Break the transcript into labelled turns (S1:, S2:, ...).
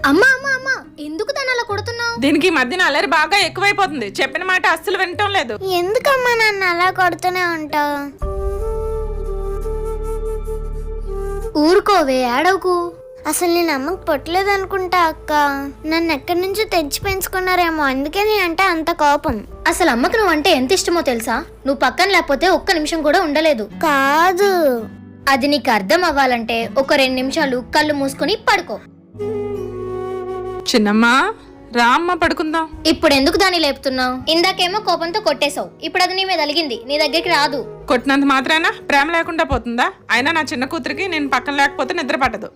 S1: అమ్మా అమ్మా అమ్మా, ఎందుకు తను అలా కొడుతున్నావు?
S2: దీనికి ఈ మధ్యన అల్లరి బాగా ఎక్కువైపోతుంది. చెప్పిన మాట అస్సలు వినటం లేదు.
S3: ఎందుకమ్మా నన్ను అలా కొడుతూనే ఉంటావు?
S1: ఊరుకోవే, ఏడవకు.
S3: అసలు నేను అమ్మకు పుట్టలేదు అనుకుంటా అక్క. నన్ను ఎక్కడి నుంచో తెచ్చి పెంచుకున్నారేమో, అందుకే నీ అంటే అంత కోపం.
S1: అసలు అమ్మకు నువ్వంటే ఎంత ఇష్టమో తెలుసా? నువ్వు పక్కన లేకపోతే ఒక్క నిమిషం కూడా ఉండలేదు.
S3: కాదు,
S1: అది నీకు అర్థం అవ్వాలంటే ఒక 2 నిమిషాలు కళ్ళు మూసుకుని పడుకో.
S2: చిన్నమ్మా రా అమ్మ పడుకుందాం.
S1: ఇప్పుడు ఎందుకు దాన్ని లేపుతున్నావు? ఇందాకేమో కోపంతో కొట్టేశావు, ఇప్పుడు అది నీ మీద అలిగింది, నీ దగ్గరికి రాదు.
S2: కొట్టినంత మాత్రాన ప్రేమ లేకుండా పోతుందా? అయినా నా చిన్న కూతురికి నేను పక్కన లేకపోతే నిద్ర పట్టదు.